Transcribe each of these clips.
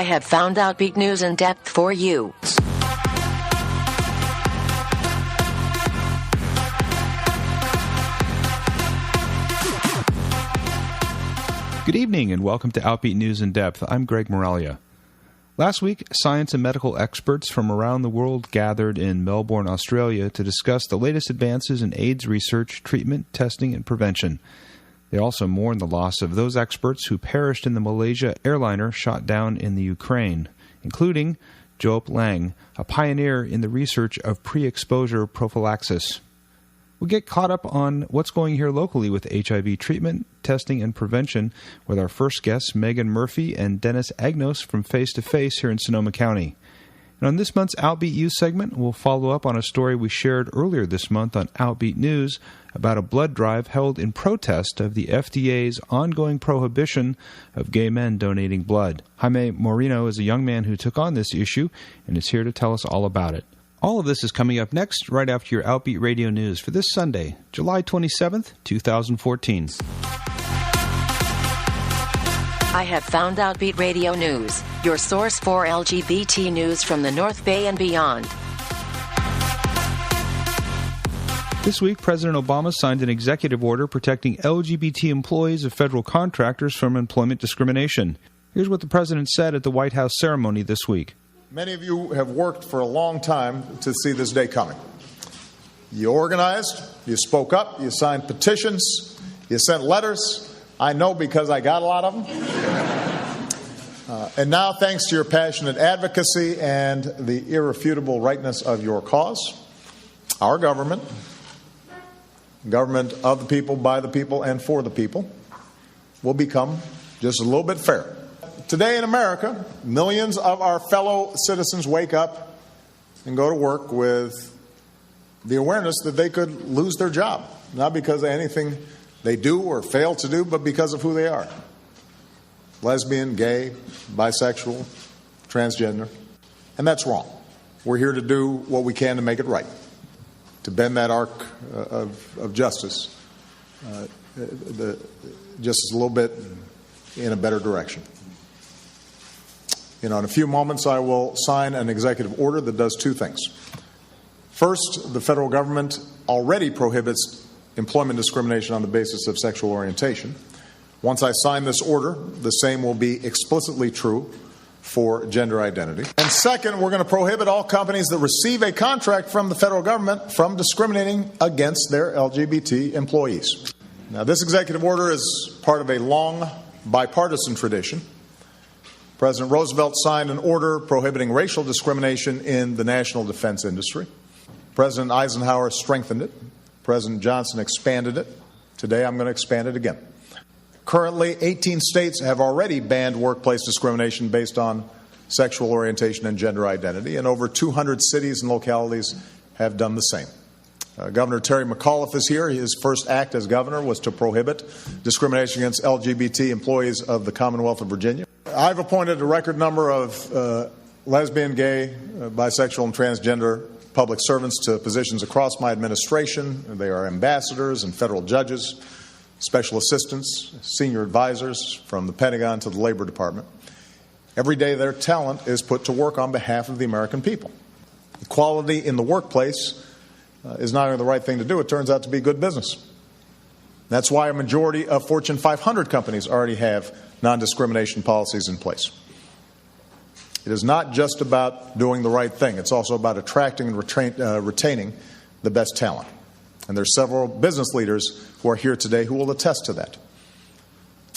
I have found Outbeat News in Depth for you. Good evening and welcome to Outbeat News in Depth. I'm Greg Moralia. Last week, science and medical experts from around the world gathered in Melbourne, Australia to discuss the latest advances in AIDS research, treatment, testing, and prevention. They also mourned the loss of those experts who perished in the Malaysia airliner shot down in the Ukraine, including Joep Lang, a pioneer in the research of pre-exposure prophylaxis. We'll get caught up on what's going here locally with HIV treatment, testing, and prevention with our first guests, Meghan Murphy and Dennis Agnos from Face to Face here in Sonoma County. And on this month's Outbeat Youth segment, we'll follow up on a story we shared earlier this month on Outbeat News about a blood drive held in protest of the FDA's ongoing prohibition of gay men donating blood. Jaime Moreno is a young man who took on this issue and is here to tell us all about it. All of this is coming up next, right after your Outbeat Radio News for this Sunday, July 27th, 2014. I have found Outbeat Radio News, your source for LGBT news from the North Bay and beyond. This week, President Obama signed an executive order protecting LGBT employees of federal contractors from employment discrimination. Here's what the president said at the White House ceremony this week. Many of you have worked for a long time to see this day coming. You organized, you spoke up, you signed petitions, you sent letters. I know because I got a lot of them. And now, thanks to your passionate advocacy and the irrefutable rightness of your cause, our government of the people, by the people, and for the people, will become just a little bit fairer. Today in America, millions of our fellow citizens wake up and go to work with the awareness that they could lose their job, not because of anything they do or fail to do, but because of who they are. Lesbian, gay, bisexual, transgender. And that's wrong. We're here to do what we can to make it right, to bend that arc of justice just a little bit in a better direction. In a few moments, I will sign an executive order that does two things. First, the federal government already prohibits employment discrimination on the basis of sexual orientation. Once I sign this order, the same will be explicitly true for gender identity. And second, we're going to prohibit all companies that receive a contract from the federal government from discriminating against their LGBT employees. Now, this executive order is part of a long bipartisan tradition. President Roosevelt signed an order prohibiting racial discrimination in the national defense industry. President Eisenhower strengthened it. President Johnson expanded it. Today, I'm going to expand it again. Currently, 18 states have already banned workplace discrimination based on sexual orientation and gender identity, and over 200 cities and localities have done the same. Governor Terry McAuliffe is here. His first act as governor was to prohibit discrimination against LGBT employees of the Commonwealth of Virginia. I've appointed a record number of lesbian, gay, bisexual, and transgender public servants to positions across my administration. They are ambassadors and federal judges, special assistants, senior advisors from the Pentagon to the Labor Department. Every day their talent is put to work on behalf of the American people. Equality in the workplace is not only the right thing to do, it turns out to be good business. That's why a majority of Fortune 500 companies already have non-discrimination policies in place. It is not just about doing the right thing. It's also about attracting and retaining the best talent. And there's several business leaders who are here today who will attest to that.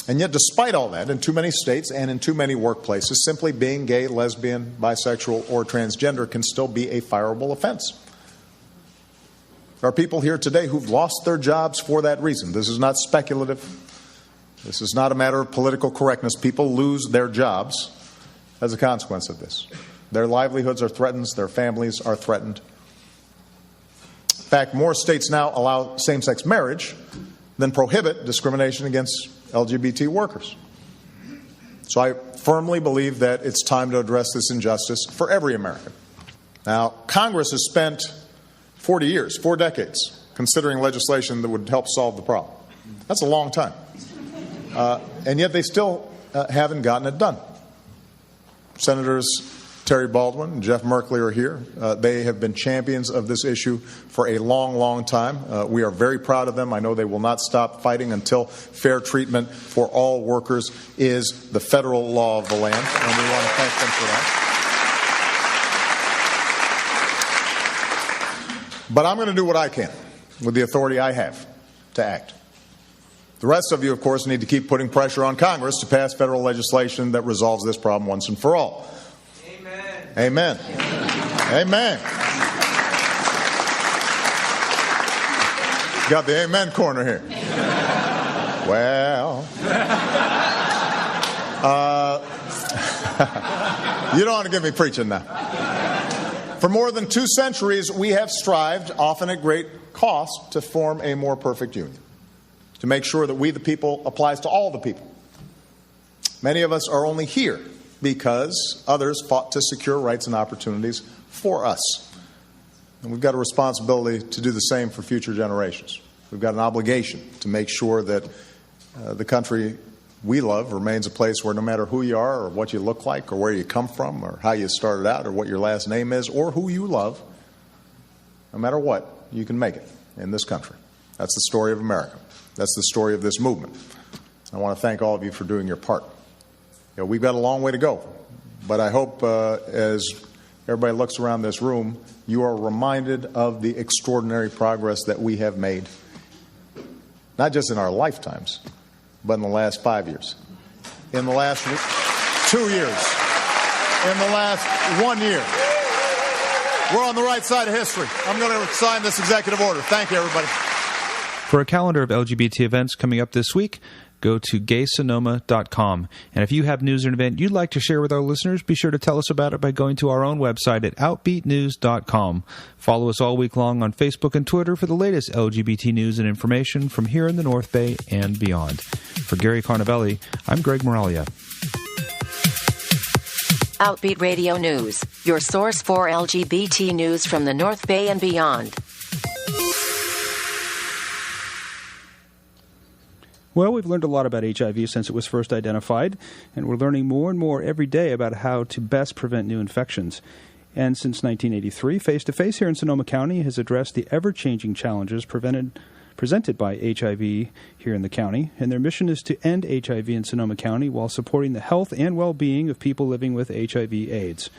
And yet, despite all that, in too many states and in too many workplaces, simply being gay, lesbian, bisexual, or transgender can still be a fireable offense. There are people here today who've lost their jobs for that reason. This is not speculative. This is not a matter of political correctness. People lose their jobs as a consequence of this. Their livelihoods are threatened. Their families are threatened. In fact, more states now allow same-sex marriage than prohibit discrimination against LGBT workers. So I firmly believe that it's time to address this injustice for every American. Now, Congress has spent 40 years, 4 decades, considering legislation that would help solve the problem. That's a long time. And yet they still haven't gotten it done. Senators Terry Baldwin and Jeff Merkley are here. They have been champions of this issue for a long, long time. We are very proud of them. I know they will not stop fighting until fair treatment for all workers is the federal law of the land, and we want to thank them for that. But I'm going to do what I can with the authority I have to act. The rest of you, of course, need to keep putting pressure on Congress to pass federal legislation that resolves this problem once and for all. Amen. Amen. Got the amen corner here. Well, you don't want to get me preaching now. For more than 2 centuries, we have strived, often at great cost, to form a more perfect union, to make sure that we the people applies to all the people. Many of us are only here because others fought to secure rights and opportunities for us. And we've got a responsibility to do the same for future generations. We've got an obligation to make sure that the country we love remains a place where no matter who you are or what you look like or where you come from or how you started out or what your last name is or who you love, no matter what, you can make it in this country. That's the story of America. That's the story of this movement. I want to thank all of you for doing your part. You know, we've got a long way to go, but I hope as everybody looks around this room, you are reminded of the extraordinary progress that we have made, not just in our lifetimes, but in the last 5 years, in the last 2 years, in the last 1 year. We're on the right side of history. I'm going to sign this executive order. Thank you, everybody. For a calendar of LGBT events coming up this week, go to gaysonoma.com. And if you have news or an event you'd like to share with our listeners, be sure to tell us about it by going to our own website at outbeatnews.com. Follow us all week long on Facebook and Twitter for the latest LGBT news and information from here in the North Bay and beyond. For Gary Carnavelli, I'm Greg Moralia. Outbeat Radio News, your source for LGBT news from the North Bay and beyond. Well, we've learned a lot about HIV since it was first identified, and we're learning more and more every day about how to best prevent new infections. And since 1983, Face to Face here in Sonoma County has addressed the ever-changing challenges presented by HIV here in the county, and their mission is to end HIV in Sonoma County while supporting the health and well-being of people living with HIV/AIDS.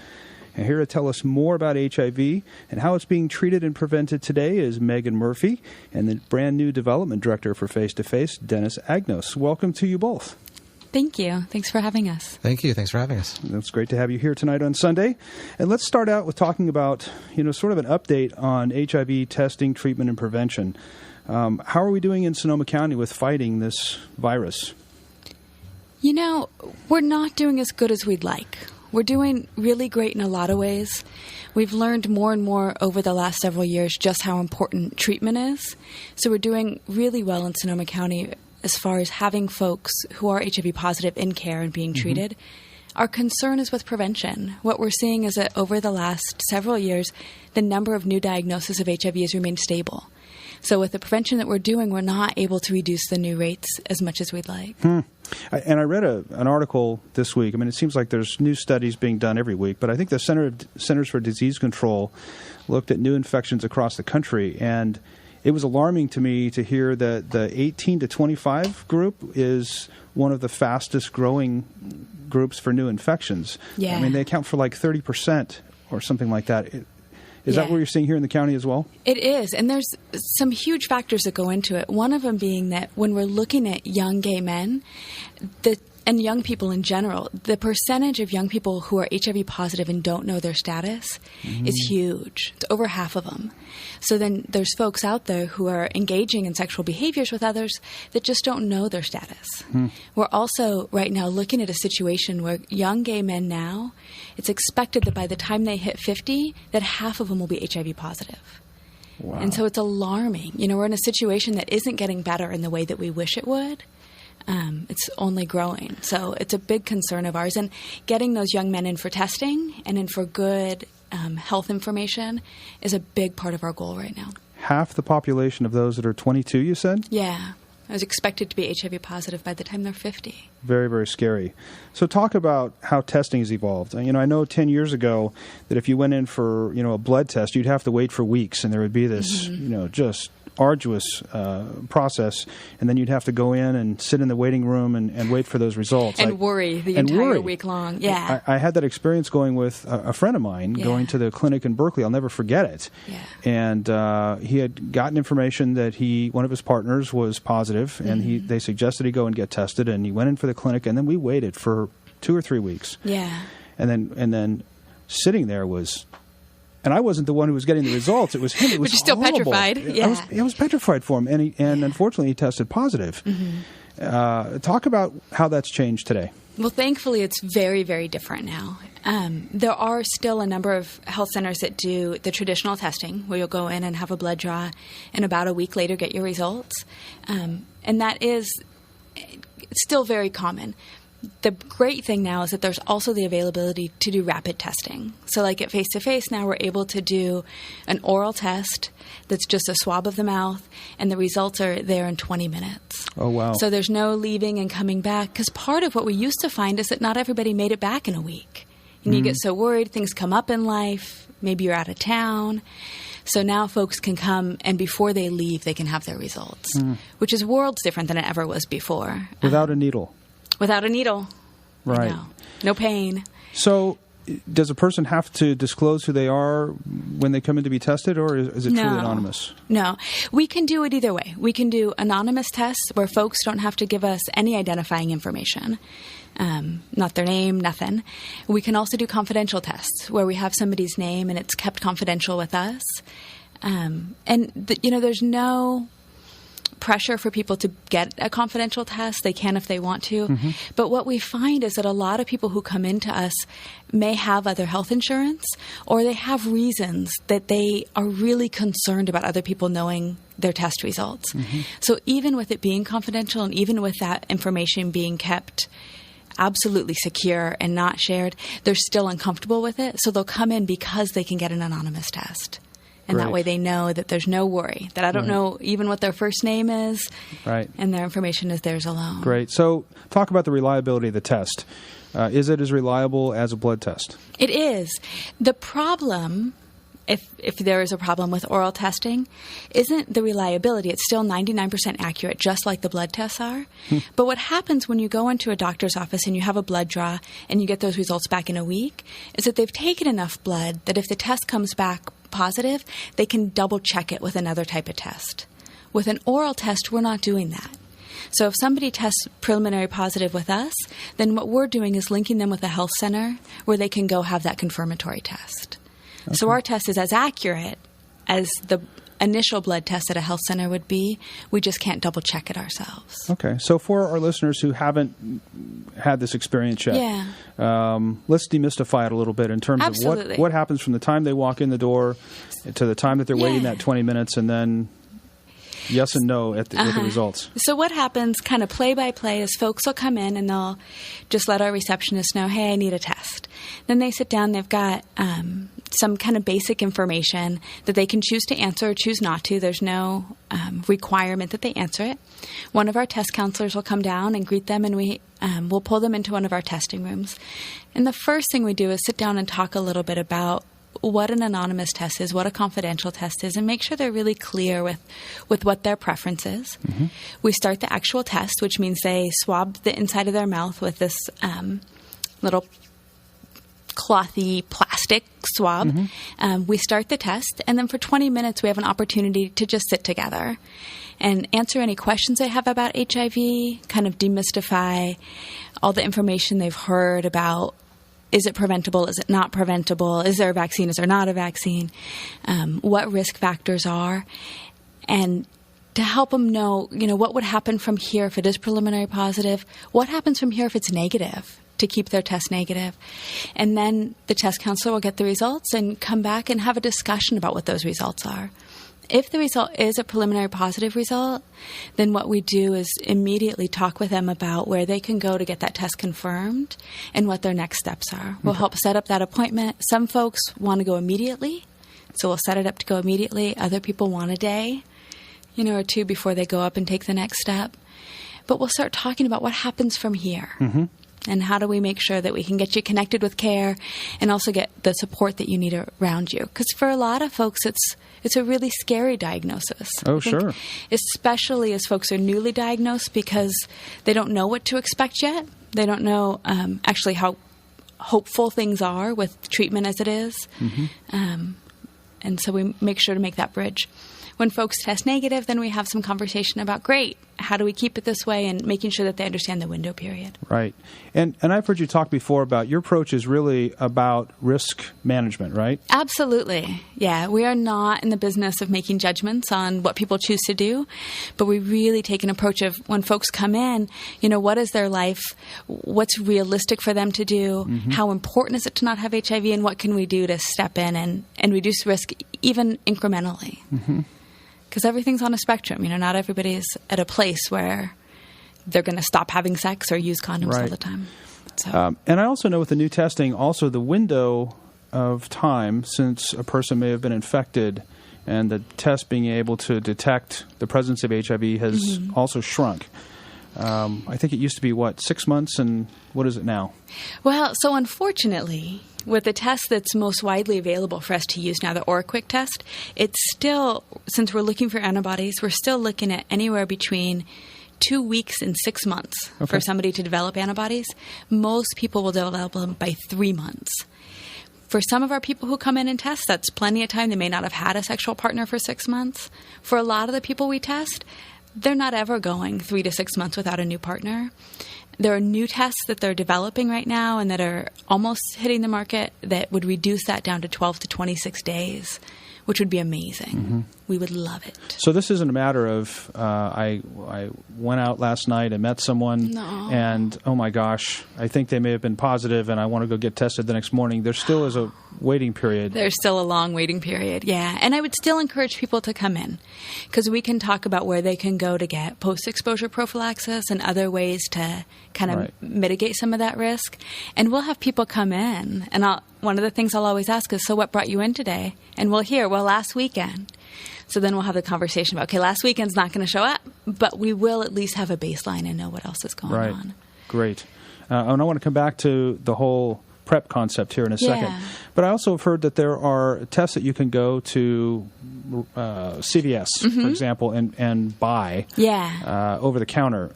And here to tell us more about HIV and how it's being treated and prevented today is Meghan Murphy and the brand new development director for Face to Face, Dennis Agnos. Welcome to you both. Thank you. Thanks for having us. Thank you. Thanks for having us. It's great to have you here tonight on Sunday. And let's start out with talking about, sort of an update on HIV testing, treatment, and prevention. How are we doing in Sonoma County with fighting this virus? We're not doing as good as we'd like. We're doing really great in a lot of ways. We've learned more and more over the last several years just how important treatment is. So we're doing really well in Sonoma County as far as having folks who are HIV positive in care and being treated. Our concern is with prevention. What we're seeing is that over the last several years, the number of new diagnoses of HIV has remained stable. So with the prevention that we're doing, we're not able to reduce the new rates as much as we'd like. And I read an article this week. I mean, it seems like there's new studies being done every week, but I think the Centers for Disease Control looked at new infections across the country, and it was alarming to me to hear that the 18 to 25 group is one of the fastest growing groups for new infections. Yeah. I mean, they account for like 30% or something like that. Is that what you're seeing here in the county as well? It is, and there's some huge factors that go into it. One of them being that when we're looking at young gay men, and young people in general, the percentage of young people who are HIV positive and don't know their status is huge. It's over half of them. So then there's folks out there who are engaging in sexual behaviors with others that just don't know their status. We're also right now looking at a situation where young gay men now, it's expected that by the time they hit 50, that half of them will be HIV positive. Wow. And so it's alarming. We're in a situation that isn't getting better in the way that we wish it would. It's only growing. So it's a big concern of ours. And getting those young men in for testing and in for good health information is a big part of our goal right now. Half the population of those that are 22, you said? Yeah. is expected to be HIV positive by the time they're 50. Very, very scary. So talk about how testing has evolved. I know 10 years ago that if you went in for, a blood test, you'd have to wait for weeks, and there would be this, just arduous process, and then you'd have to go in and sit in the waiting room and wait for those results. And worry the entire week long. Yeah. I had that experience going with a friend of mine going to the clinic in Berkeley. I'll never forget it. Yeah. And he had gotten information that one of his partners was positive, and they suggested he go and get tested, and he went in for the clinic, and then we waited for 2 or 3 weeks. Yeah. And then sitting there was... And I wasn't the one who was getting the results. It was him. It was but you're still horrible. petrified. Yeah. I was petrified for him, and unfortunately he tested positive. Talk about how that's changed today. Well, thankfully, it's very, very different now. There are still a number of health centers that do the traditional testing, where you'll go in and have a blood draw, and about a week later get your results. And that is still very common. The great thing now is that there's also the availability to do rapid testing. So like at face-to-face now, we're able to do an oral test that's just a swab of the mouth, and the results are there in 20 minutes. Oh, wow. So there's no leaving and coming back, because part of what we used to find is that not everybody made it back in a week. And you get so worried, things come up in life, maybe you're out of town. So now folks can come, and before they leave, they can have their results, which is worlds different than it ever was before. Without a needle. Without a needle. Right. No pain. So does a person have to disclose who they are when they come in to be tested, or is it truly anonymous? No. We can do it either way. We can do anonymous tests where folks don't have to give us any identifying information. Not their name, nothing. We can also do confidential tests where we have somebody's name and it's kept confidential with us. There's no pressure for people to get a confidential test. They can if they want to. But what we find is that a lot of people who come into us may have other health insurance, or they have reasons that they are really concerned about other people knowing their test results. So even with it being confidential, and even with that information being kept absolutely secure and not shared, they're still uncomfortable with it. So they'll come in because they can get an anonymous test. And that way they know that there's no worry, that I don't know even what their first name is, and their information is theirs alone. Great. So talk about the reliability of the test. Is it as reliable as a blood test? It is. The problem, if there is a problem with oral testing, isn't the reliability. It's still 99% accurate, just like the blood tests are. But what happens when you go into a doctor's office and you have a blood draw and you get those results back in a week is that they've taken enough blood that if the test comes back positive, they can double check it with another type of test. With an oral test, we're not doing that. So if somebody tests preliminary positive with us, then what we're doing is linking them with a health center where they can go have that confirmatory test. Okay. So our test is as accurate as the initial blood test at a health center would be. We just can't double check it ourselves. Okay. So for our listeners who haven't had this experience yet, let's demystify it a little bit in terms of what happens from the time they walk in the door to the time that they're waiting that 20 minutes, and then yes and no with the results. So what happens kind of play by play is folks will come in and they'll just let our receptionist know, hey, I need a test. Then they sit down, they've got some kind of basic information that they can choose to answer or choose not to. There's no requirement that they answer it. One of our test counselors will come down and greet them, and we'll pull them into one of our testing rooms. And the first thing we do is sit down and talk a little bit about what an anonymous test is, what a confidential test is, and make sure they're really clear with what their preference is. We start the actual test, which means they swab the inside of their mouth with this little clothy plastic swab. We start the test, and then for 20 minutes we have an opportunity to just sit together and answer any questions they have about HIV, kind of demystify all the information they've heard about, is it preventable, is it not preventable, is there a vaccine, is there not a vaccine, what risk factors are, and to help them know, what would happen from here if it is preliminary positive, what happens from here if it's negative, to keep their test negative. And then the test counselor will get the results and come back and have a discussion about what those results are. If the result is a preliminary positive result, then what we do is immediately talk with them about where they can go to get that test confirmed and what their next steps are. We'll help set up that appointment. Some folks want to go immediately, so we'll set it up to go immediately. Other people want a day. or two before they go up and take the next step. But we'll start talking about what happens from here. Mm-hmm. And how do we make sure that we can get you connected with care and also get the support that you need around you? Because for a lot of folks, it's a really scary diagnosis. Oh, sure. Especially as folks are newly diagnosed because they don't know what to expect yet. They don't know actually how hopeful things are with treatment as it is. Mm-hmm. And so we make sure to make that bridge. When folks test negative, then we have some conversation about, great, how do we keep it this way, and making sure that they understand the window period. Right. And I've heard you talk before about your approach is really about risk management, right? Absolutely. Yeah. We are not in the business of making judgments on what people choose to do, but we really take an approach of when folks come in, what is their life? What's realistic for them to do? Mm-hmm. How important is it to not have HIV? And what can we do to step in and reduce risk even incrementally? Mm-hmm. Because everything's on a spectrum. Not everybody's at a place where they're going to stop having sex or use condoms all the time. So. And I also know with the new testing, also the window of time since a person may have been infected and the test being able to detect the presence of HIV has also shrunk. I think it used to be, 6 months, and what is it now? Well, so unfortunately, with the test that's most widely available for us to use now, the OraQuick test, it's still, since we're looking for antibodies, we're still looking at anywhere between 2 weeks and 6 months for somebody to develop antibodies. Most people will develop them by 3 months. For some of our people who come in and test, that's plenty of time. They may not have had a sexual partner for 6 months. For a lot of the people we test, they're not ever going 3 to 6 months without a new partner. There are new tests that they're developing right now and that are almost hitting the market that would reduce that down to 12 to 26 days, which would be amazing. Mm-hmm. We would love it. So this isn't a matter of I went out last night and met someone and, oh my gosh, I think they may have been positive and I want to go get tested the next morning. There still is a waiting period. There's still a long waiting period, yeah. And I would still encourage people to come in because we can talk about where they can go to get post-exposure prophylaxis and other ways to kind of mitigate some of that risk. And we'll have people come in. And one of the things I'll always ask is, so what brought you in today? And we'll hear, well, last weekend. So then we'll have the conversation about, okay, last weekend's not going to show up, but we will at least have a baseline and know what else is going on. Great. And I want to come back to the whole PrEP concept here in a second. But I also have heard that there are tests that you can go to CVS, for example, and buy over the counter.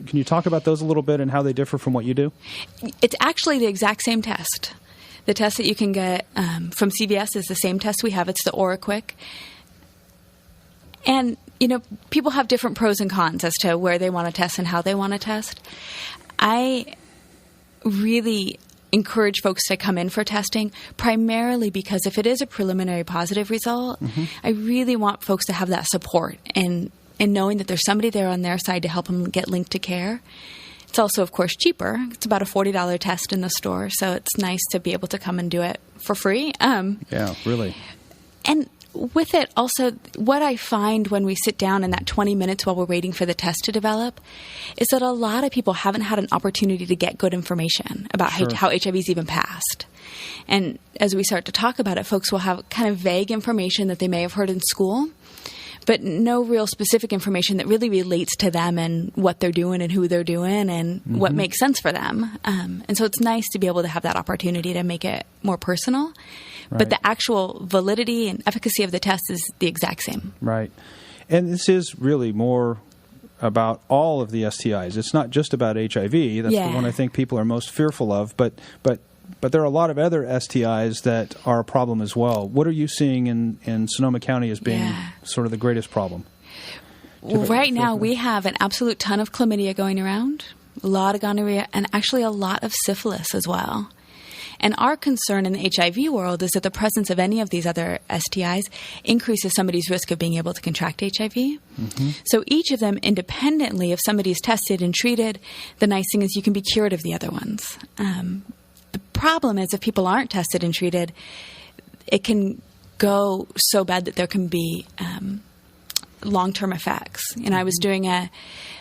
Can you talk about those a little bit and how they differ from what you do? It's actually the exact same test. The test that you can get from CVS is the same test we have. It's the OraQuick. And, people have different pros and cons as to where they want to test and how they want to test. I really encourage folks to come in for testing, primarily because if it is a preliminary positive result, I really want folks to have that support and knowing that there's somebody there on their side to help them get linked to care. It's also, of course, cheaper. It's about a $40 test in the store, so it's nice to be able to come and do it for free. Yeah, really. And with it, also, what I find when we sit down in that 20 minutes while we're waiting for the test to develop is that a lot of people haven't had an opportunity to get good information about how HIV is even passed. And as we start to talk about it, folks will have kind of vague information that they may have heard in school, but no real specific information that really relates to them and what they're doing and who they're doing and what makes sense for them. And so it's nice to be able to have that opportunity to make it more personal. But the actual validity and efficacy of the test is the exact same. Right. And this is really more about all of the STIs. It's not just about HIV. That's the one I think people are most fearful of. But there are a lot of other STIs that are a problem as well. What are you seeing in Sonoma County as being sort of the greatest problem? Right now, we have an absolute ton of chlamydia going around, a lot of gonorrhea, and actually a lot of syphilis as well. And our concern in the HIV world is that the presence of any of these other STIs increases somebody's risk of being able to contract HIV. So each of them independently, if somebody's tested and treated, the nice thing is you can be cured of the other ones. The problem is if people aren't tested and treated, it can go so bad that there can be long-term effects. And I was doing an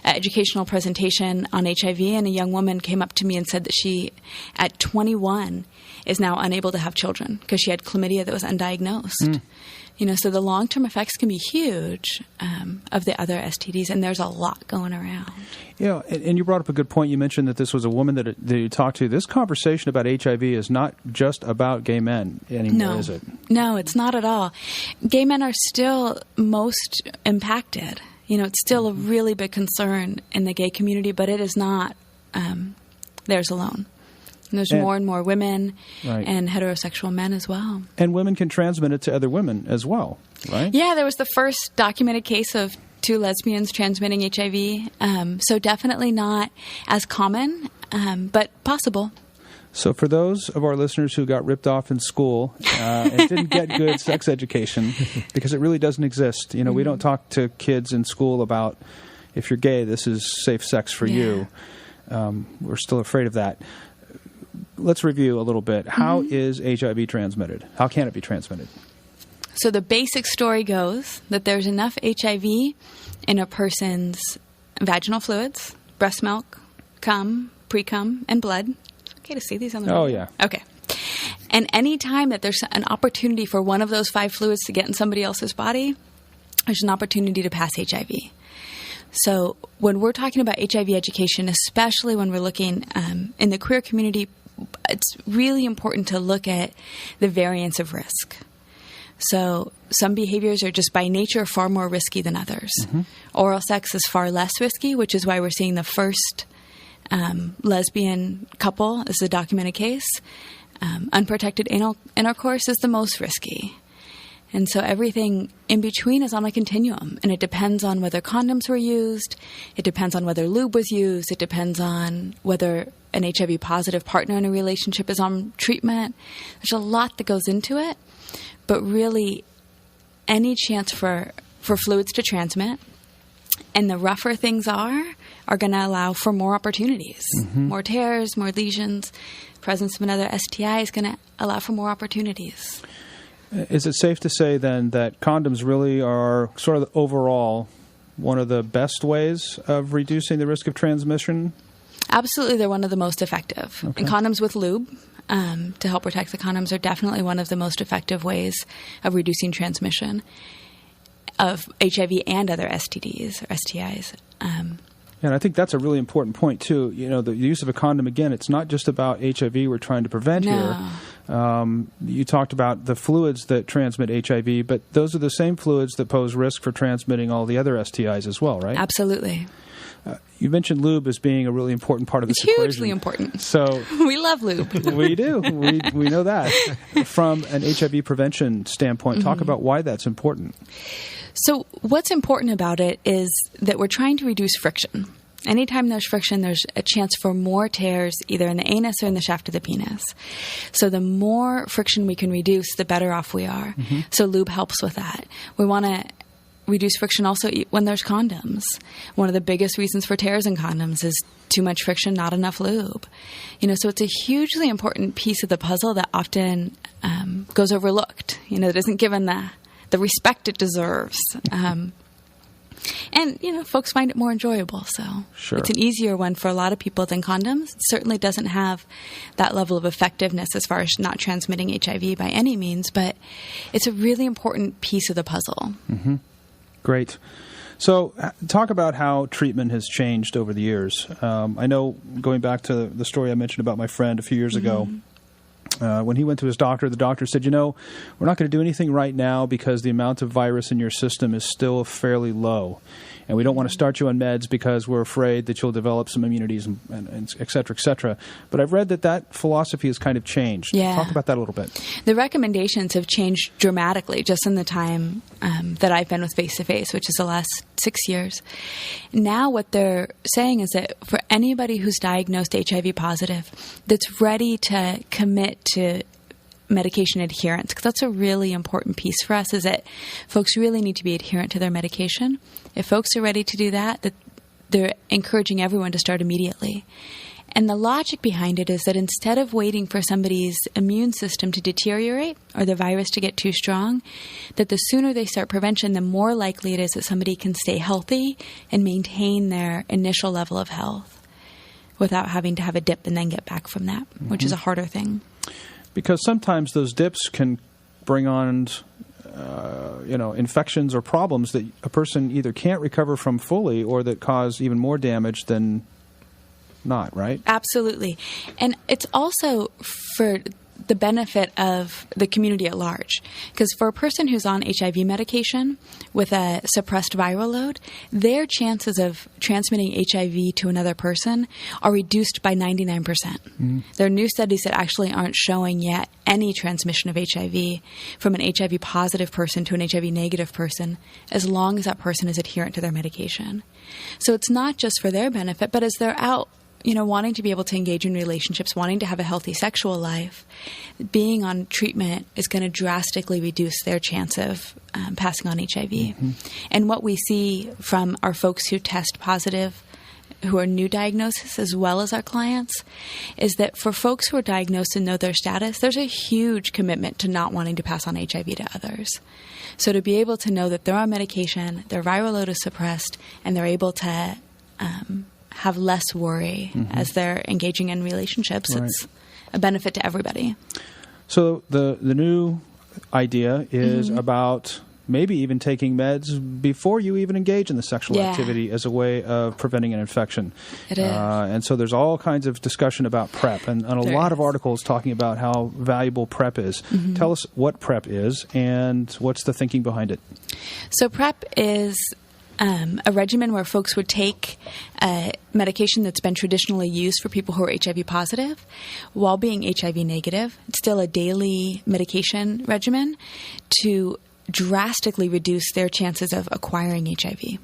educational presentation on HIV, and a young woman came up to me and said that she, at 21, is now unable to have children because she had chlamydia that was undiagnosed. So the long-term effects can be huge of the other STDs, and there's a lot going around. Yeah, and you brought up a good point. You mentioned that this was a woman that you talked to. This conversation about HIV is not just about gay men anymore, is it? No, it's not at all. Gay men are still most impacted. It's still a really big concern in the gay community, but it is not theirs alone. And there's more and more women and heterosexual men as well. And women can transmit it to other women as well, right? Yeah, there was the first documented case of 2 lesbians transmitting HIV. So definitely not as common, but possible. So for those of our listeners who got ripped off in school and didn't get good sex education, because it really doesn't exist. We don't talk to kids in school about, if you're gay, this is safe sex for you. We're still afraid of that. Let's review a little bit. How is HIV transmitted? How can it be transmitted? So the basic story goes that there's enough HIV in a person's vaginal fluids, breast milk, cum, pre-cum, and blood. Okay to see these on the radio? Oh, yeah. Okay. And any time that there's an opportunity for one of those 5 fluids to get in somebody else's body, there's an opportunity to pass HIV. So when we're talking about HIV education, especially when we're looking in the queer community, it's really important to look at the variance of risk. So some behaviors are just by nature far more risky than others. Oral sex is far less risky, which is why we're seeing the first lesbian couple is a documented case. Unprotected anal intercourse is the most risky. And so everything in between is on a continuum, and it depends on whether condoms were used, it depends on whether lube was used, it depends on whether an HIV-positive partner in a relationship is on treatment. There's a lot that goes into it, but really any chance for fluids to transmit, and the rougher things are going to allow for more opportunities, more tears, more lesions. Presence of another STI is going to allow for more opportunities. Is it safe to say, then, that condoms really are sort of overall one of the best ways of reducing the risk of transmission? Absolutely, they're one of the most effective. Okay. And condoms with lube to help protect the condoms are definitely one of the most effective ways of reducing transmission of HIV and other STDs or STIs. And I think that's a really important point, too. The use of a condom, again, it's not just about HIV we're trying to prevent here. You talked about the fluids that transmit HIV, but those are the same fluids that pose risk for transmitting all the other STIs as well, right? Absolutely. You mentioned lube as being a really important part of this equation. It's hugely important. So we love lube. We do. We know that. From an HIV prevention standpoint, talk about why that's important. So what's important about it is that we're trying to reduce friction. Anytime there's friction, there's a chance for more tears either in the anus or in the shaft of the penis. So the more friction we can reduce, the better off we are. So lube helps with that. We want to reduce friction also when there's condoms. One of the biggest reasons for tears in condoms is too much friction, not enough lube. So it's a hugely important piece of the puzzle that often goes overlooked. That isn't given the respect it deserves. And, folks find it more enjoyable. So It's an easier one for a lot of people than condoms. It certainly doesn't have that level of effectiveness as far as not transmitting HIV by any means, but it's a really important piece of the puzzle. Great. So talk about how treatment has changed over the years. I know, going back to the story I mentioned about my friend a few years ago, when he went to his doctor, the doctor said, we're not going to do anything right now because the amount of virus in your system is still fairly low. And we don't want to start you on meds because we're afraid that you'll develop some immunities, and et cetera, et cetera. But I've read that philosophy has kind of changed. Yeah. Talk about that a little bit. The recommendations have changed dramatically just in the time that I've been with Face-to-Face, which is the last 6 years. Now what they're saying is that for anybody who's diagnosed HIV positive that's ready to commit to medication adherence, because that's a really important piece for us, is that folks really need to be adherent to their medication. If folks are ready to do that they're encouraging everyone to start immediately. And the logic behind it is that instead of waiting for somebody's immune system to deteriorate or the virus to get too strong, that the sooner they start prevention, the more likely it is that somebody can stay healthy and maintain their initial level of health without having to have a dip and then get back from that, which is a harder thing. Because sometimes those dips can bring on infections or problems that a person either can't recover from fully or that cause even more damage than not, right? Absolutely. And it's also for the benefit of the community at large. Because for a person who's on HIV medication with a suppressed viral load, their chances of transmitting HIV to another person are reduced by 99%. Mm-hmm. There are new studies that actually aren't showing yet any transmission of HIV from an HIV positive person to an HIV negative person as long as that person is adherent to their medication. So it's not just for their benefit, but as they're out wanting to be able to engage in relationships, wanting to have a healthy sexual life, being on treatment is going to drastically reduce their chance of passing on HIV. Mm-hmm. And what we see from our folks who test positive, who are new diagnoses, as well as our clients, is that for folks who are diagnosed and know their status, there's a huge commitment to not wanting to pass on HIV to others. So to be able to know that they're on medication, their viral load is suppressed, and they're able to have less worry as they're engaging in relationships. Right. It's a benefit to everybody. So the new idea is about maybe even taking meds before you even engage in the sexual activity as a way of preventing an infection. It is. And so there's all kinds of discussion about PrEP and a lot of articles talking about how valuable PrEP is. Mm-hmm. Tell us what PrEP is and what's the thinking behind it. So PrEP is a regimen where folks would take medication that's been traditionally used for people who are HIV positive while being HIV negative. It's still a daily medication regimen to drastically reduce their chances of acquiring HIV.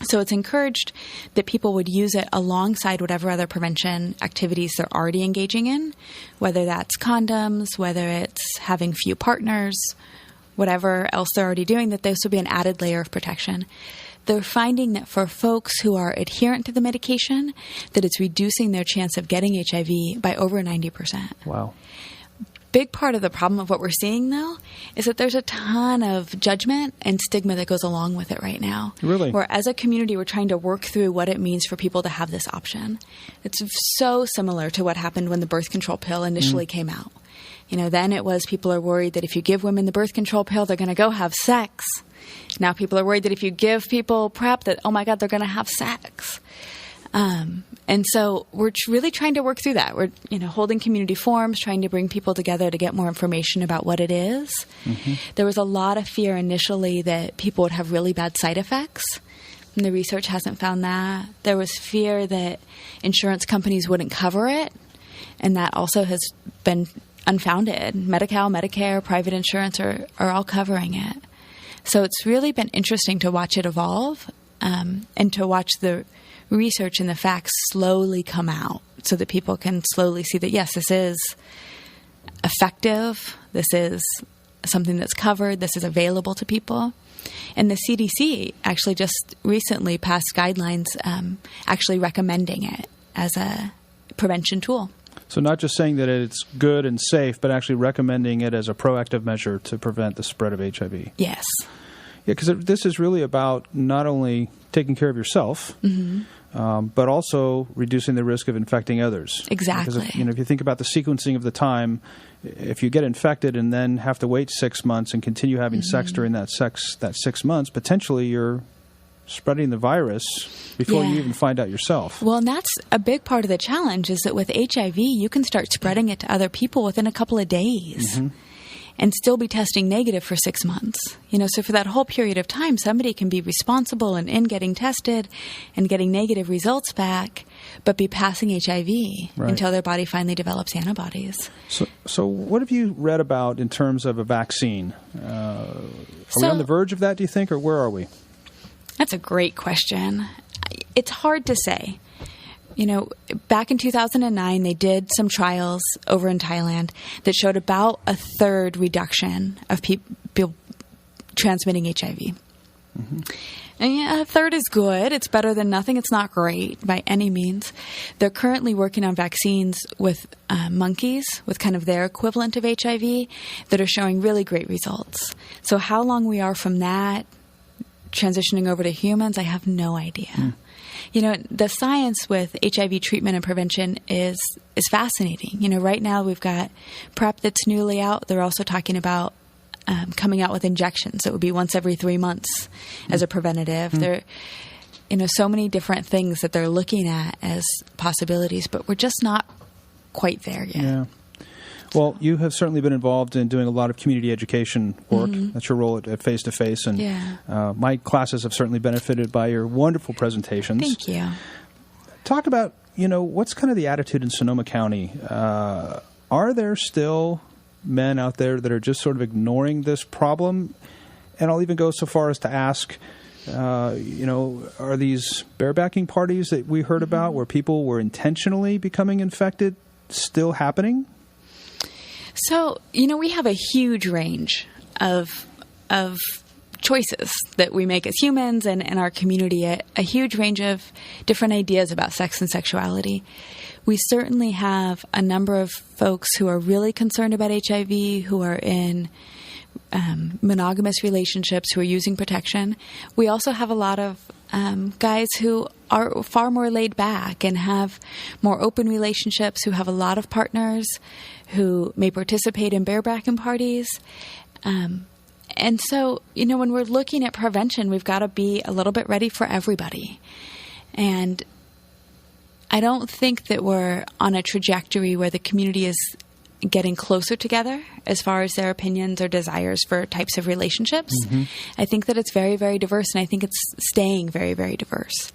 So it's encouraged that people would use it alongside whatever other prevention activities they're already engaging in, whether that's condoms, whether it's having few partners, whatever else they're already doing, that this will be an added layer of protection. They're finding that for folks who are adherent to the medication, that it's reducing their chance of getting HIV by over 90%. Wow. Big part of the problem of what we're seeing, though, is that there's a ton of judgment and stigma that goes along with it right now. Really? Where as a community, we're trying to work through what it means for people to have this option. It's so similar to what happened when the birth control pill initially came out. Then it was people are worried that if you give women the birth control pill, they're going to go have sex. Now people are worried that if you give people PrEP, that, oh my God, they're going to have sex. And so we're really trying to work through that. We're, holding community forums, trying to bring people together to get more information about what it is. Mm-hmm. There was a lot of fear initially that people would have really bad side effects. And the research hasn't found that. There was fear that insurance companies wouldn't cover it. And that also has been unfounded. Medi-Cal, Medicare, private insurance are all covering it. So it's really been interesting to watch it evolve and to watch the research and the facts slowly come out so that people can slowly see that, yes, this is effective. This is something that's covered. This is available to people. And the CDC actually just recently passed guidelines actually recommending it as a prevention tool. So not just saying that it's good and safe, but actually recommending it as a proactive measure to prevent the spread of HIV. Yes. Yeah, because this is really about not only taking care of yourself, but also reducing the risk of infecting others. Exactly. Because if you think about the sequencing of the time, if you get infected and then have to wait 6 months and continue having sex during that 6 months, potentially you're spreading the virus before you even find out yourself. Well, and that's a big part of the challenge is that with HIV, you can start spreading it to other people within a couple of days and still be testing negative for 6 months. So for that whole period of time, somebody can be responsible and in getting tested and getting negative results back, but be passing HIV until their body finally develops antibodies. So what have you read about in terms of a vaccine? Are we on the verge of that, do you think, or where are we? That's a great question. It's hard to say. Back in 2009, they did some trials over in Thailand that showed about a third reduction of people transmitting HIV. Mm-hmm. And a third is good. It's better than nothing. It's not great by any means. They're currently working on vaccines with monkeys, with kind of their equivalent of HIV, that are showing really great results. So how long we are from that transitioning over to humans, I have no idea. The science with HIV treatment and prevention is fascinating. Right now we've got PrEP that's newly out. They're also talking about coming out with injections. It would be once every 3 months as a preventative. There, so many different things that they're looking at as possibilities, but we're just not quite there yet. Yeah. Well, you have certainly been involved in doing a lot of community education work. That's your role at Face to Face, and my classes have certainly benefited by your wonderful presentations. Thank you. Talk about, what's kind of the attitude in Sonoma County? Are there still men out there that are just sort of ignoring this problem? And I'll even go so far as to ask, are these barebacking parties that we heard about where people were intentionally becoming infected still happening? So, we have a huge range of choices that we make as humans and in our community, a huge range of different ideas about sex and sexuality. We certainly have a number of folks who are really concerned about HIV, who are in monogamous relationships, who are using protection. We also have a lot of guys who are far more laid back and have more open relationships, who have a lot of partners, who may participate in barebacking parties. And so, when we're looking at prevention, we've got to be a little bit ready for everybody. And I don't think that we're on a trajectory where the community is getting closer together as far as their opinions or desires for types of relationships. I think that it's very, very diverse, and I think it's staying very, very diverse.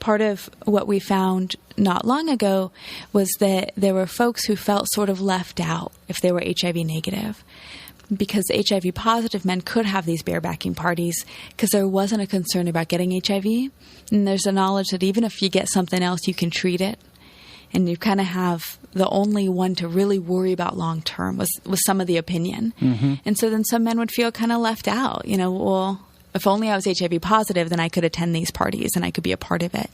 Part of what we found not long ago was that there were folks who felt sort of left out if they were HIV negative, because HIV positive men could have these barebacking parties because there wasn't a concern about getting HIV. And there's a knowledge that even if you get something else, you can treat it. And you kind of have the only one to really worry about long term was some of the opinion. And so then some men would feel kind of left out. Well, if only I was HIV positive, then I could attend these parties and I could be a part of it.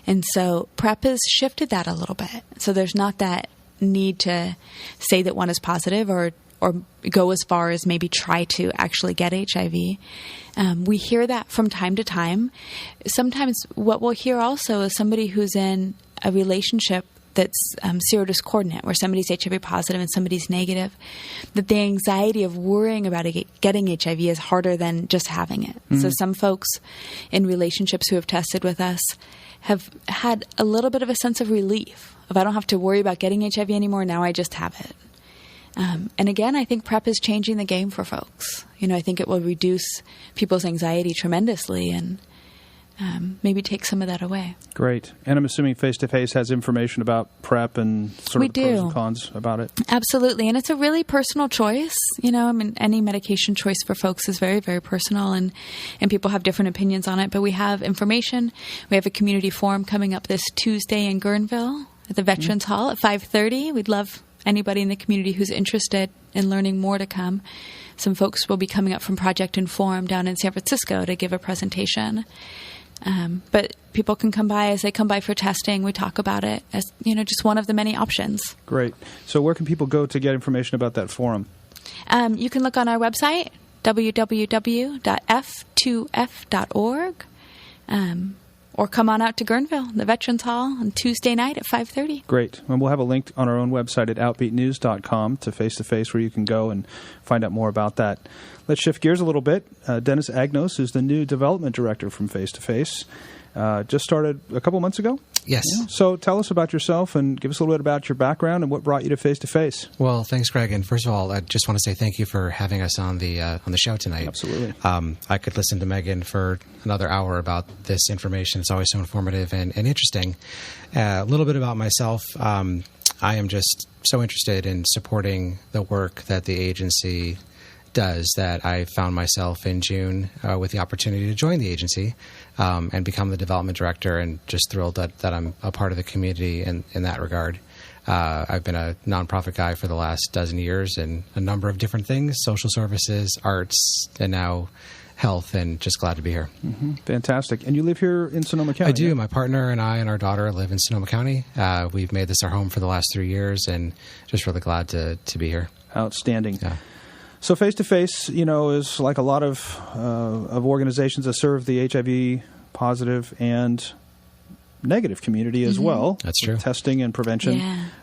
And so PrEP has shifted that a little bit. So there's not that need to say that one is positive or go as far as maybe try to actually get HIV. We hear that from time to time. Sometimes what we'll hear also is somebody who's in a relationship that's serodiscordant, where somebody's HIV positive and somebody's negative, that the anxiety of worrying about getting HIV is harder than just having it. So some folks in relationships who have tested with us have had a little bit of a sense of relief of, I don't have to worry about getting HIV anymore, now I just have it. And again, I think PrEP is changing the game for folks. I think it will reduce people's anxiety tremendously and maybe take some of that away. Great. And I'm assuming Face to Face has information about PrEP and sort of pros and cons about it. Absolutely. And it's a really personal choice. Any medication choice for folks is very, very personal, and people have different opinions on it. But we have information. We have a community forum coming up this Tuesday in Guerneville at the Veterans Hall at 5:30. We'd love anybody in the community who's interested in learning more to come. Some folks will be coming up from Project Inform down in San Francisco to give a presentation. But people can come by as they come by for testing. We talk about it as, just one of the many options. Great. So where can people go to get information about that forum? You can look on our website, www.f2f.org, or come on out to Guerneville, the Veterans Hall, on Tuesday night at 5:30. Great. And we'll have a link on our own website at outbeatnews.com to Face to Face, where you can go and find out more about that. Let's shift gears a little bit. Dennis Agnos is the new development director from Face to Face. Just started a couple months ago? Yes. Yeah. So tell us about yourself and give us a little bit about your background and what brought you to Face to Face. Well, thanks, Greg. And first of all, I just want to say thank you for having us on the show tonight. Absolutely. I could listen to Meghan for another hour about this information. It's always so informative and interesting. A little bit about myself. I am just so interested in supporting the work that the agency does that I found myself in June with the opportunity to join the agency and become the development director, and just thrilled that I'm a part of the community in that regard. I've been a nonprofit guy for the last dozen years in a number of different things, social services, arts, and now health, and just glad to be here. Mm-hmm. Fantastic. And you live here in Sonoma County? I do. Yeah? My partner and I and our daughter live in Sonoma County. We've made this our home for the last 3 years, and just really glad to be here. Outstanding. Yeah. So Face to Face, is like a lot of organizations that serve the HIV positive and negative community as well. That's true. Testing and prevention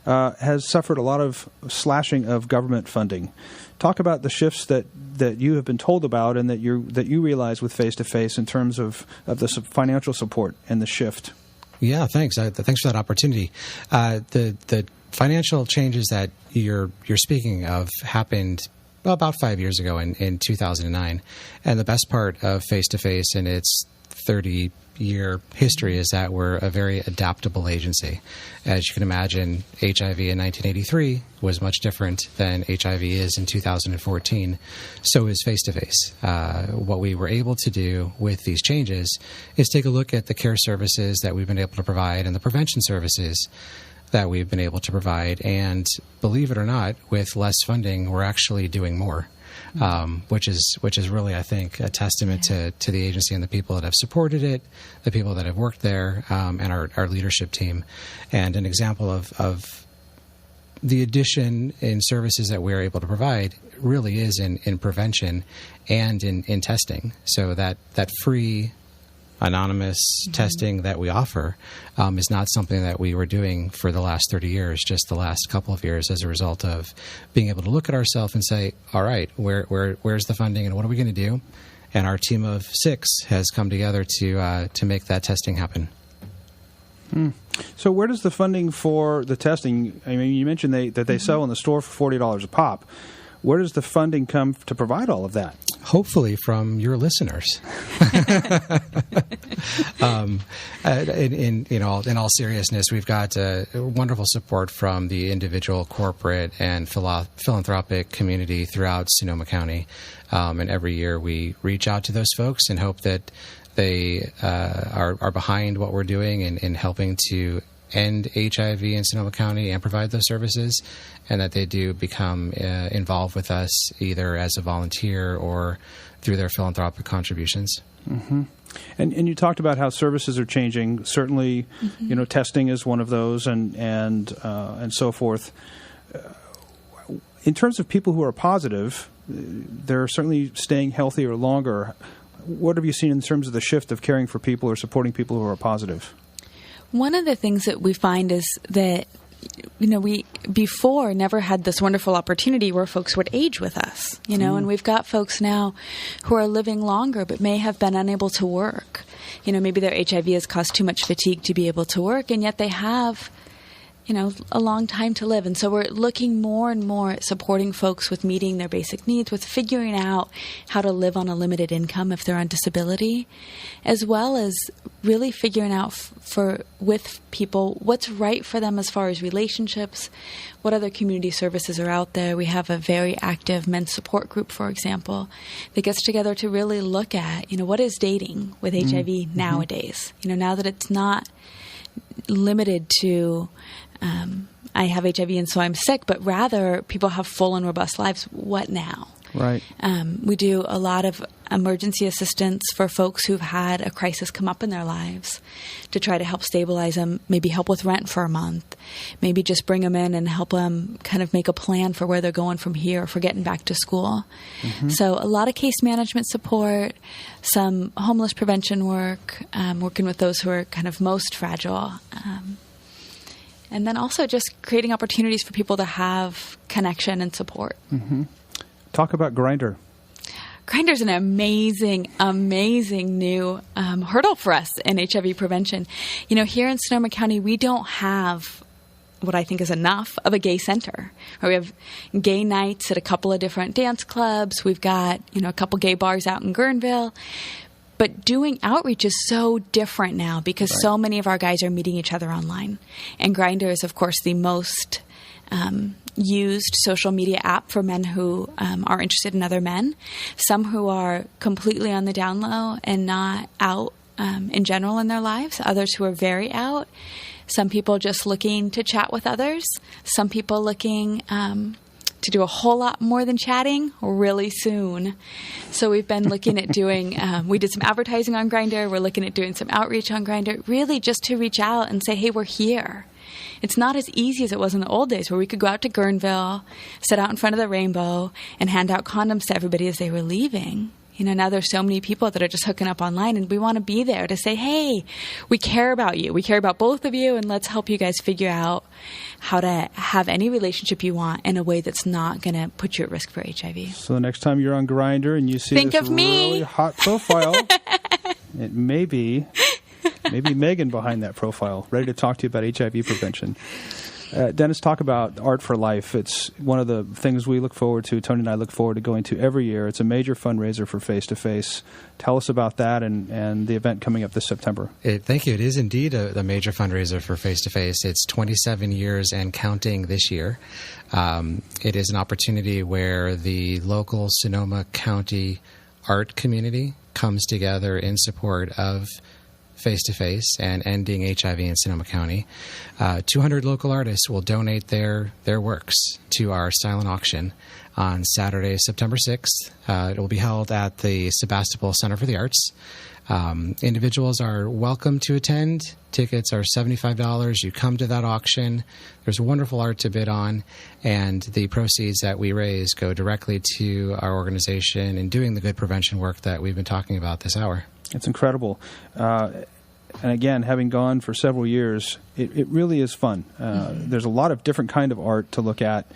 has suffered a lot of slashing of government funding. Talk about the shifts that you have been told about and that you realize with face-to-face in terms of the financial support and the shift. Yeah, thanks. Thanks for that opportunity. The financial changes that you're speaking of happened about 5 years ago in 2009. And the best part of face-to-face in its 30-year history is that we're a very adaptable agency. As you can imagine, HIV in 1983 was much different than HIV is in 2014. So is face-to-face. What we were able to do with these changes is take a look at the care services that we've been able to provide and the prevention services that we've been able to provide. And believe it or not, with less funding, we're actually doing more. Which is really, I think, a testament to the agency and the people that have supported it, the people that have worked there, and our leadership team. And an example of the addition in services that we're able to provide really is in prevention and in testing. So that free anonymous testing that we offer is not something that we were doing for the last 30 years, just the last couple of years as a result of being able to look at ourselves and say, all right, where's the funding and what are we going to do? And our team of 6 has come together to make that testing happen. So where does the funding for the testing, I mean, you mentioned that they sell in the store for $40 a pop. Where does the funding come to provide all of that? Hopefully from your listeners. In all seriousness, we've got wonderful support from the individual, corporate, and philanthropic community throughout Sonoma County. And every year we reach out to those folks and hope that they are behind what we're doing in helping to end HIV in Sonoma County and provide those services, and that they do become involved with us either as a volunteer or through their philanthropic contributions. Mm-hmm. And you talked about how services are changing. Certainly, testing is one of those, and so forth. In terms of people who are positive, they're certainly staying healthier longer. What have you seen in terms of the shift of caring for people or supporting people who are positive? One of the things that we find is that, we before never had this wonderful opportunity where folks would age with us, and we've got folks now who are living longer but may have been unable to work. Maybe their HIV has caused too much fatigue to be able to work, and yet they have, a long time to live. And so we're looking more and more at supporting folks with meeting their basic needs, with figuring out how to live on a limited income if they're on disability, as well as really figuring out with people what's right for them as far as relationships, what other community services are out there. We have a very active men's support group, for example, that gets together to really look at, what is dating with HIV nowadays? Now that it's not limited to I have HIV and so I'm sick, but rather people have full and robust lives. What now? Right. We do a lot of emergency assistance for folks who've had a crisis come up in their lives to try to help stabilize them, maybe help with rent for a month, maybe just bring them in and help them kind of make a plan for where they're going from here, for getting back to school. Mm-hmm. So a lot of case management support, some homeless prevention work, working with those who are kind of most fragile. And then also just creating opportunities for people to have connection and support. Mm-hmm. Talk about Grindr. Grindr's an amazing, amazing new hurdle for us in HIV prevention. Here in Sonoma County, we don't have what I think is enough of a gay center. We have gay nights at a couple of different dance clubs. We've got, a couple gay bars out in Guerneville. But doing outreach is so different now because so many of our guys are meeting each other online. And Grindr is, of course, the most used social media app for men who are interested in other men. Some who are completely on the down low and not out in general in their lives. Others who are very out. Some people just looking to chat with others. Some people looking to do a whole lot more than chatting really soon. So we've been looking at doing, we did some advertising on Grindr. We're looking at doing some outreach on Grindr, really just to reach out and say, hey, we're here. It's not as easy as it was in the old days where we could go out to Guerneville, sit out in front of the rainbow, and hand out condoms to everybody as they were leaving. Now there's so many people that are just hooking up online, and we want to be there to say, hey, we care about you. We care about both of you, and let's help you guys figure out how to have any relationship you want in a way that's not going to put you at risk for HIV. So the next time you're on Grindr and you see Think this of me. really hot profile, it may be Meghan behind that profile, ready to talk to you about HIV prevention. Dennis, talk about Art for Life. It's one of the things we look forward to, Tony and I look forward to going to every year. It's a major fundraiser for Face to Face. Tell us about that and the event coming up this September. Thank you. It is indeed a major fundraiser for Face to Face. It's 27 years and counting this year. It is an opportunity where the local Sonoma County art community comes together in support of Face-to-Face and ending HIV in Sonoma County. 200 local artists will donate their works to our silent auction on Saturday, September 6th. It will be held at the Sebastopol Center for the Arts. Individuals are welcome to attend. Tickets are $75. You come to that auction. There's wonderful art to bid on, and the proceeds that we raise go directly to our organization in doing the good prevention work that we've been talking about this hour. It's incredible. And again, having gone for several years, it really is fun. There's a lot of different kind of art to look at,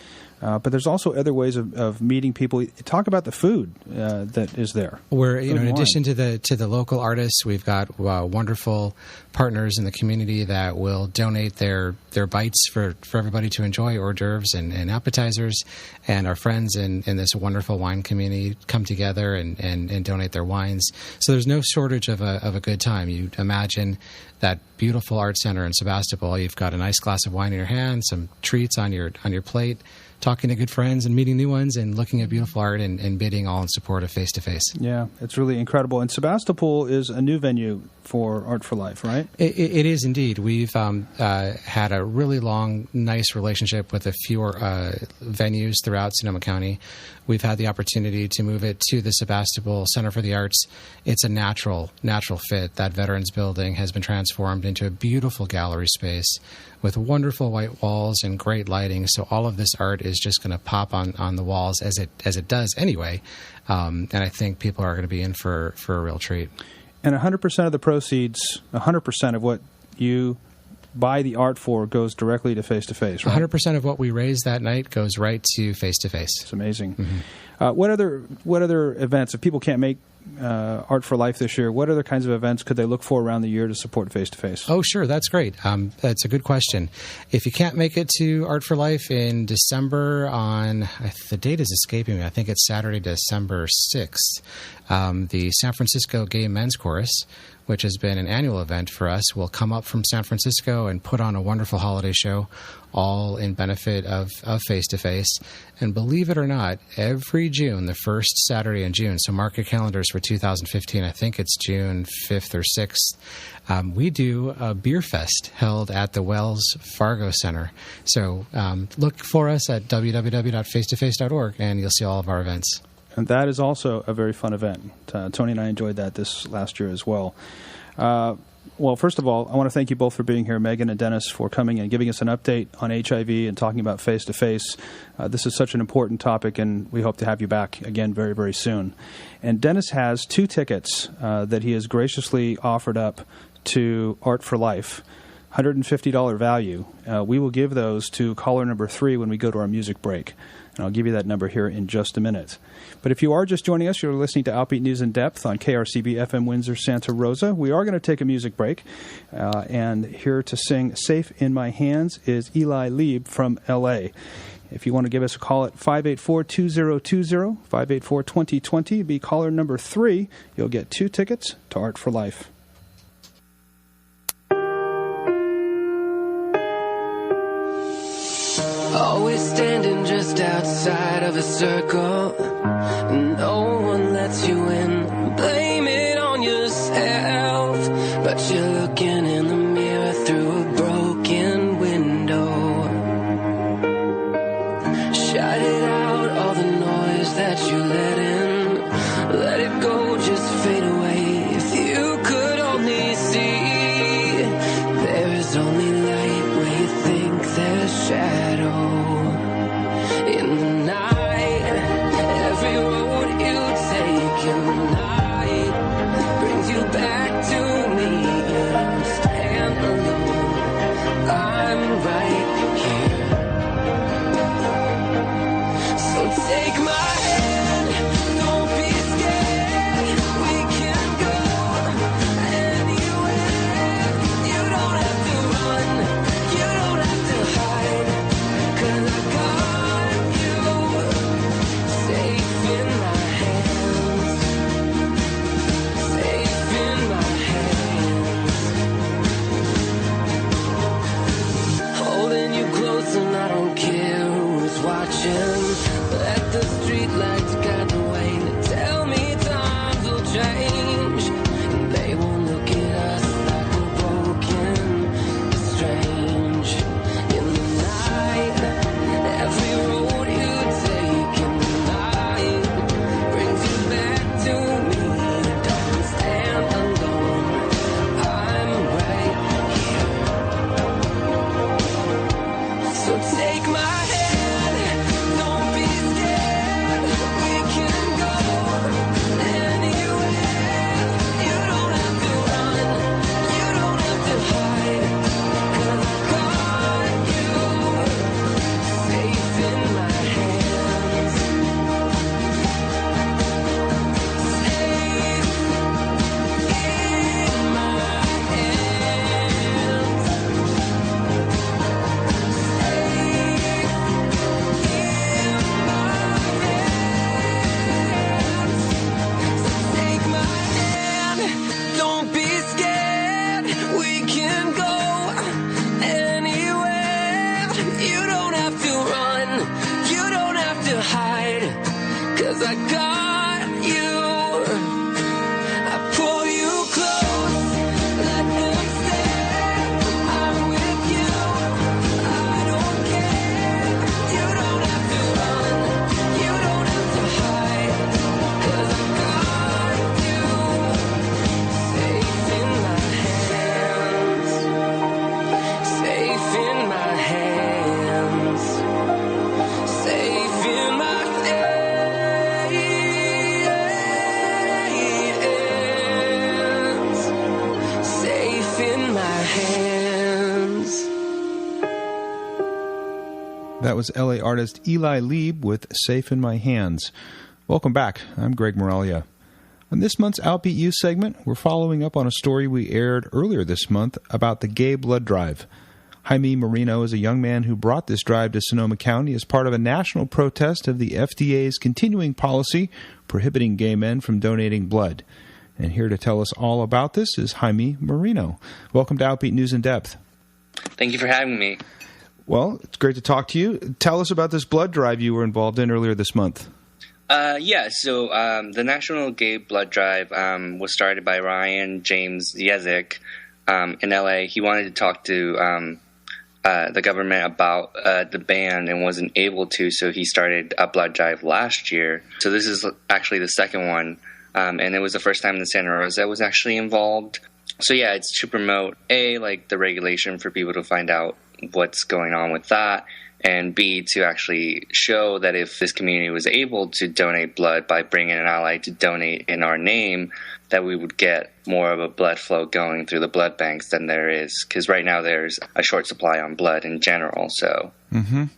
but there's also other ways of meeting people. Talk about the food that is there. We're, in addition to the local artists, we've got wonderful partners in the community that will donate their bites for everybody to enjoy, hors d'oeuvres and appetizers. And our friends in this wonderful wine community come together and donate their wines. So there's no shortage of a good time. You imagine that beautiful art center in Sebastopol. You've got a nice glass of wine in your hand, some treats on your plate, talking to good friends and meeting new ones and looking at beautiful art and bidding all in support of Face to Face. Yeah, it's really incredible. And Sebastopol is a new venue for Art for Life, right? It is indeed. We've had a really long, nice relationship with a few venues throughout Sonoma County. We've had the opportunity to move it to the Sebastopol Center for the Arts. It's a natural fit. That Veterans Building has been transformed into a beautiful gallery space with wonderful white walls and great lighting. So all of this art is just going to pop on the walls as it does anyway. And I think people are going to be in for a real treat. And 100% of the proceeds, 100% of what you buy the art for goes directly to Face to Face, right? 100% of what we raise that night goes right to Face to Face. It's amazing. Mm-hmm. What other events, if people can't make Art for Life this year, what other kinds of events could they look for around the year to support Face to Face? Oh, sure. That's great. That's a good question. If you can't make it to Art for Life in December the date is escaping me. I think it's Saturday, December 6th. The San Francisco Gay Men's Chorus, which has been an annual event for us, will come up from San Francisco and put on a wonderful holiday show, all in benefit of Face to Face. And believe it or not, every June, the first Saturday in June, so mark your calendars for 2015, I think it's June 5th or 6th, we do a beer fest held at the Wells Fargo Center. So look for us at www.facetoface.org, and you'll see all of our events. And that is also a very fun event. Tony and I enjoyed that this last year as well. Well, first of all, I want to thank you both for being here, Meghan and Dennis, for coming and giving us an update on HIV and talking about face-to-face. This is such an important topic, and we hope to have you back again very, very soon. And Dennis has 2 tickets that he has graciously offered up to Art for Life, $150 value. We will give those to caller number 3 when we go to our music break. And I'll give you that number here in just a minute. But if you are just joining us, you're listening to Outbeat News in Depth on KRCB FM Windsor, Santa Rosa. We are going to take a music break. And here to sing Safe in My Hands is Eli Lieb from L.A. If you want to give us a call at 584-2020, 584-2020, be caller number 3. You'll get 2 tickets to Art for Life. Always standing just outside of a circle, no one lets you in. Blame it on yourself, but you're looking in the mirror through a broken window. Shut it out, all the noise that you let in. Let it go, just fade away. If you could only see, there is only light where you think there's shadow. In the night, every road you take, you know and I don't care who's watching. Let the streetlights guide the way to tell me times will change. They won't look at us like we're broken. It's strange. In the night, every road you take in the night brings you back to me. Don't stand alone. I'm right here. So take my hand, don't be scared. We can go anywhere. You don't have to run, you don't have to hide. 'Cause I got you safe in my hands. Safe in my hands. Take my hand, don't be scared. We can go anywhere. You don't have to run, you don't have to hide. 'Cause I got you. I pull you close, let them stare. I'm with you, I don't care. You don't have to run, you don't have to hide. 'Cause I got you safe in my hands. Safe in my hands. Safe in my hands. Safe in my hands. That was LA artist Eli Lieb with Safe in My Hands. Welcome back. I'm Greg Moralia. On this month's Outbeat You segment, we're following up on a story we aired earlier this month about the gay blood drive. Jaime Marino is a young man who brought this drive to Sonoma County as part of a national protest of the FDA's continuing policy prohibiting gay men from donating blood. And here to tell us all about this is Jaime Marino. Welcome to Outbeat News in Depth. Thank you for having me. Well, it's great to talk to you. Tell us about this blood drive you were involved in earlier this month. So the National Gay Blood Drive was started by Ryan James Yezik in LA. He wanted to talk to the government about the ban and wasn't able to, so he started a blood drive last year. So this is actually the second one, and it was the first time that Santa Rosa was actually involved. So yeah, it's to promote like the regulation for people to find out what's going on with that, and B, to actually show that if this community was able to donate blood by bringing an ally to donate in our name, that we would get more of a blood flow going through the blood banks than there is. Because right now there's a short supply on blood in general. So, And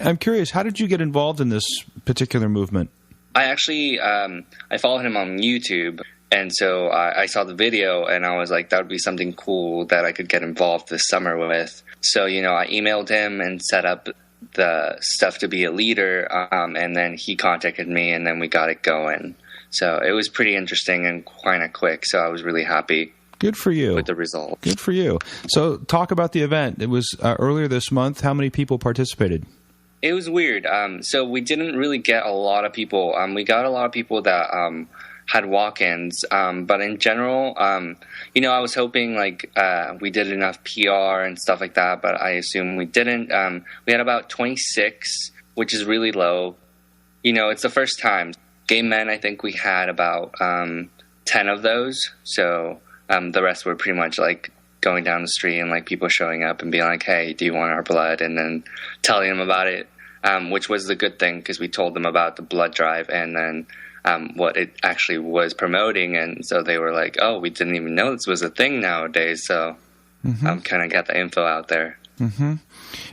I'm curious, how did you get involved in this particular movement? I actually I followed him on YouTube. And so I saw the video and I was like, that would be something cool that I could get involved this summer with. So, I emailed him and set up the stuff to be a leader. And then he contacted me and then we got it going. So it was pretty interesting and kind of quick. So I was really happy. Good for you. With the result. Good for you. So talk about the event. It was earlier this month. How many people participated? It was weird. So we didn't really get a lot of people. We got a lot of people that had walk-ins, but in general, I was hoping we did enough PR and stuff like that, but I assume we didn't. We had about 26, which is really low. It's the first time. Gay men, I think we had about 10 of those, so the rest were pretty much going down the street and people showing up and being like, hey, do you want our blood? And then telling them about it, which was the good thing because we told them about the blood drive and then what it actually was promoting. And so they were like, oh, we didn't even know this was a thing nowadays. So kind of got the info out there. Mm-hmm.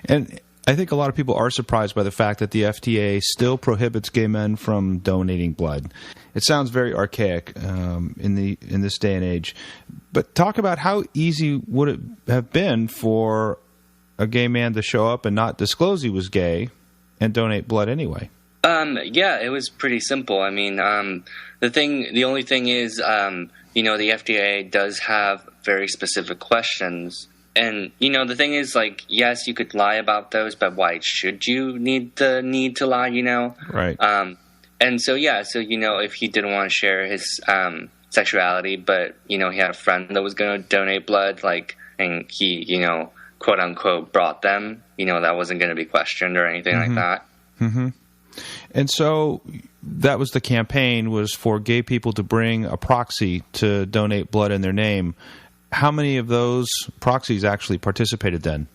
And I think a lot of people are surprised by the fact that the FDA still prohibits gay men from donating blood. It sounds very archaic in this day and age. But talk about how easy would it have been for a gay man to show up and not disclose he was gay and donate blood anyway? Yeah, it was pretty simple. I mean, the only thing is, the FDA does have very specific questions. And, the thing is, like, yes, you could lie about those, but why should you need to lie, Right. And so, if he didn't want to share his sexuality, but, he had a friend that was going to donate blood, like, and he, quote unquote, brought them, that wasn't going to be questioned or anything like that. Mm-hmm. And so that was the campaign, was for gay people to bring a proxy to donate blood in their name. How many of those proxies actually participated then?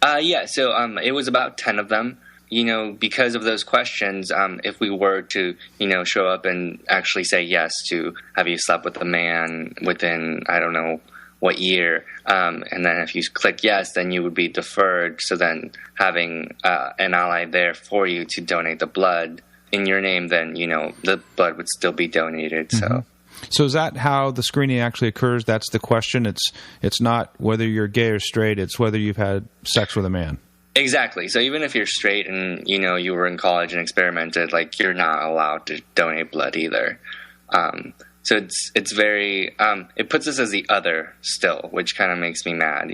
So it was about 10 of them. Because of those questions, if we were to, show up and actually say yes to have you slept with a man within, I don't know what year, and then if you click yes, then you would be deferred. So then having an ally there for you to donate the blood in your name, then, the blood would still be donated. Mm-hmm. So is that how the screening actually occurs? That's the question? It's not whether you're gay or straight, it's whether you've had sex with a man. Exactly. So even if you're straight and, you were in college and experimented, like, you're not allowed to donate blood either. So it's very, it puts us as the other still, which kind of makes me mad,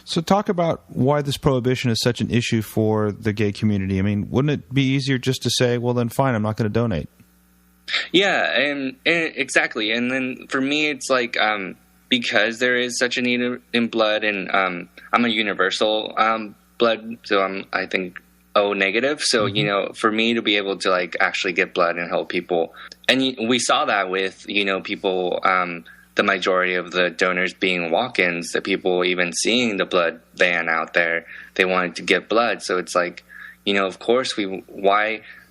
So talk about why this prohibition is such an issue for the gay community. I mean, wouldn't it be easier just to say, well, then fine, I'm not going to donate? Yeah, and exactly. And then for me, it's like, because there is such a need in blood, and I'm a universal blood, so I'm, I think, O negative. So, for me to be able to, like, actually get blood and help people. And we saw that with, people, the majority of the donors being walk-ins, the people even seeing the blood van out there, they wanted to get blood. So it's like, of course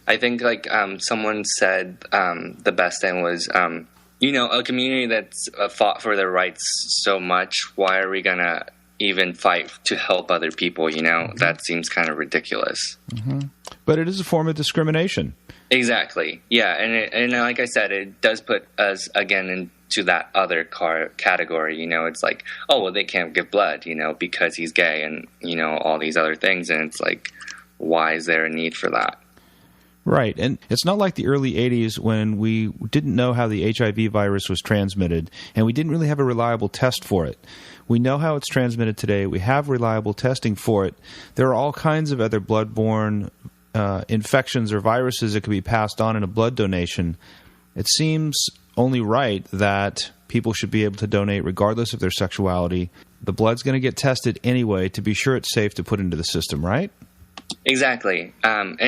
I think, like, someone said the best thing was, a community that's fought for their rights so much, why are we going to even fight to help other people, Mm-hmm. That seems kind of ridiculous. Mm-hmm. But it is a form of discrimination. Exactly. Yeah. And like I said, it does put us again into that other category. It's like, oh, well, they can't give blood, because he's gay and, all these other things. And it's like, why is there a need for that? Right. And it's not like the early 80s when we didn't know how the HIV virus was transmitted, and we didn't really have a reliable test for it. We know how it's transmitted today. We have reliable testing for it. There are all kinds of other bloodborne infections or viruses that could be passed on in a blood donation. It seems only right that people should be able to donate regardless of their sexuality. The blood's going to get tested anyway to be sure it's safe to put into the system, right? Exactly. And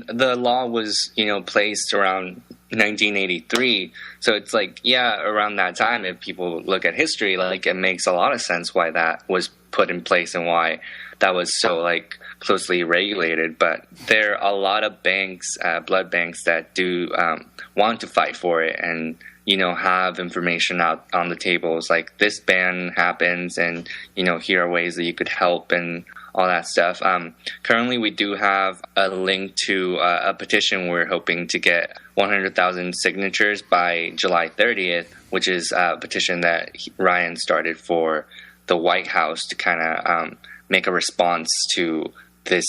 the law was, placed around 1983. So it's like, around that time, if people look at history, like, it makes a lot of sense why that was put in place and why that was so, like, closely regulated. But there are a lot of banks, blood banks, that do want to fight for it and, have information out on the tables, like, this ban happens and, here are ways that you could help and all that stuff. Currently, we do have a link to a petition. We're hoping to get 100,000 signatures by July 30th, which is a petition that Ryan started for the White House to kind of make a response to this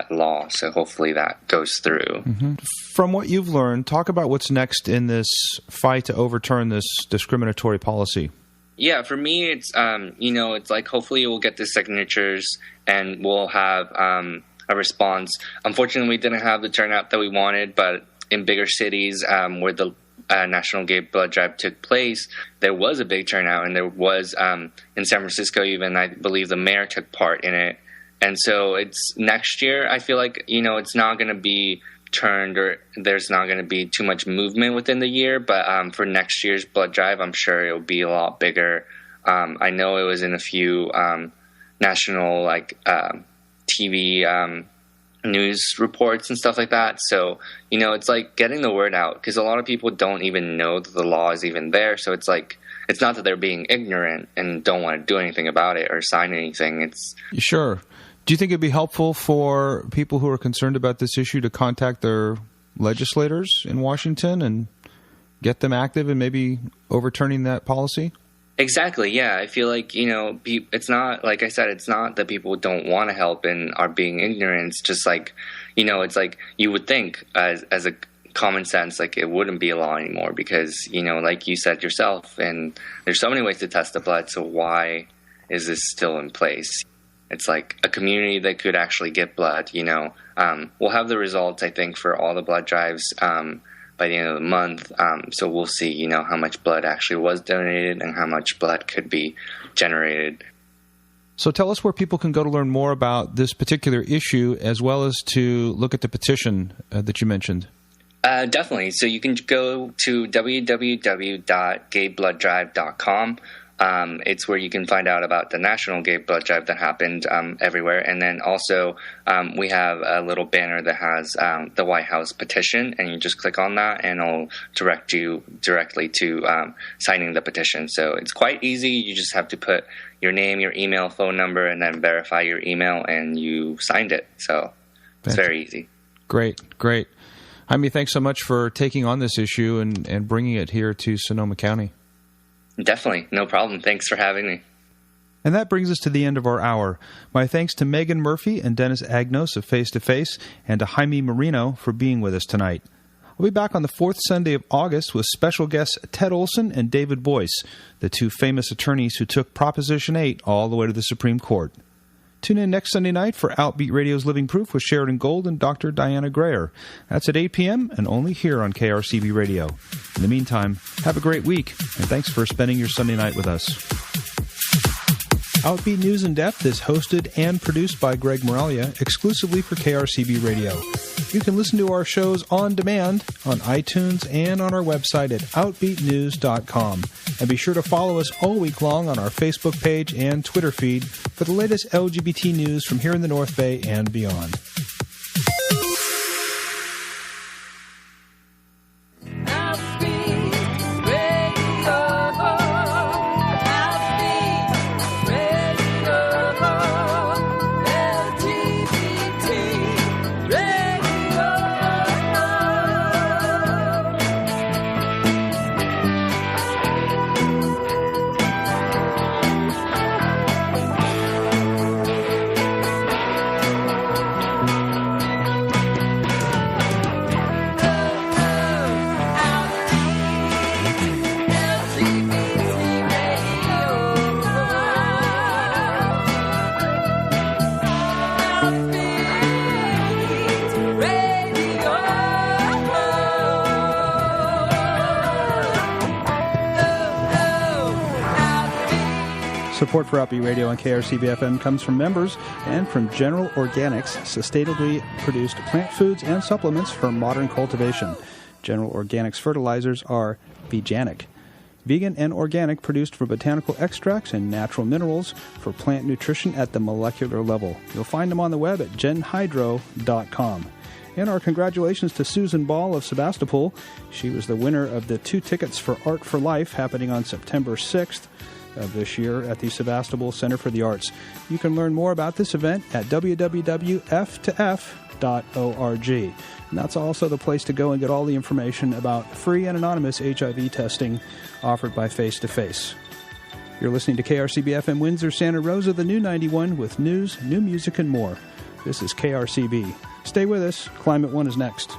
law. So hopefully that goes through. Mm-hmm. From what you've learned, talk about what's next in this fight to overturn this discriminatory policy. Yeah, for me, it's, it's like, hopefully we'll get the signatures and we'll have a response. Unfortunately, we didn't have the turnout that we wanted, but in bigger cities where the National Gay Blood Drive took place, there was a big turnout, and there was, in San Francisco even, I believe the mayor took part in it. And so it's next year, I feel like, it's not going to be turned, or there's not going to be too much movement within the year, but for next year's blood drive, I'm sure it'll be a lot bigger. I know it was in a few national, like, TV news reports and stuff like that. So, it's like getting the word out, because a lot of people don't even know that the law is even there. So it's like, it's not that they're being ignorant and don't want to do anything about it or sign anything. It's sure. Do you think it'd be helpful for people who are concerned about this issue to contact their legislators in Washington and get them active in maybe overturning that policy? Exactly. Yeah. I feel like, it's not, like I said, it's not that people don't want to help and are being ignorant. It's just like, it's like you would think as a common sense, like, it wouldn't be a law anymore because, like you said yourself, and there's so many ways to test the blood. So why is this still in place? It's like a community that could actually get blood, We'll have the results, I think, for all the blood drives by the end of the month. So we'll see, how much blood actually was donated and how much blood could be generated. So tell us where people can go to learn more about this particular issue, as well as to look at the petition that you mentioned. Definitely. So you can go to www.gaybloodDrive.com. It's where you can find out about the National Gay Blood Drive that happened everywhere. And then also we have a little banner that has the White House petition, and you just click on that and it'll direct you directly to signing the petition. So it's quite easy. You just have to put your name, your email, phone number, and then verify your email, and you signed it. So it's very easy. Great. Jaime, thanks so much for taking on this issue and bringing it here to Sonoma County. Definitely. No problem. Thanks for having me. And that brings us to the end of our hour. My thanks to Meghan Murphy and Dennis Agnos of Face to Face, and to Jaime Marino for being with us tonight. We'll be back on the fourth Sunday of August with special guests Ted Olson and David Boyce, the two famous attorneys who took Proposition 8 all the way to the Supreme Court. Tune in next Sunday night for Outbeat Radio's Living Proof with Sheridan Gold and Dr. Diana Grayer. That's at 8 p.m. and only here on KRCB Radio. In the meantime, have a great week, and thanks for spending your Sunday night with us. Outbeat News In Depth is hosted and produced by Greg Moralia exclusively for KRCB Radio. You can listen to our shows on demand on iTunes and on our website at outbeatnews.com. And be sure to follow us all week long on our Facebook page and Twitter feed for the latest LGBT news from here in the North Bay and beyond. Support for Outbeat Radio on KRCB-FM comes from members and from General Organics, sustainably produced plant foods and supplements for modern cultivation. General Organics fertilizers are veganic, vegan and organic, produced from botanical extracts and natural minerals for plant nutrition at the molecular level. You'll find them on the web at genhydro.com. And our congratulations to Susan Ball of Sebastopol. She was the winner of the 2 tickets for Art for Life happening on September 6th. Of this year at the Sebastopol Center for the Arts. You can learn more about this event at www.f2f.org. And that's also the place to go and get all the information about free and anonymous HIV testing offered by Face to Face. You're listening to KRCB-FM Windsor, Santa Rosa, the new 91, with news, new music, and more. This is KRCB. Stay with us. Climate One is next.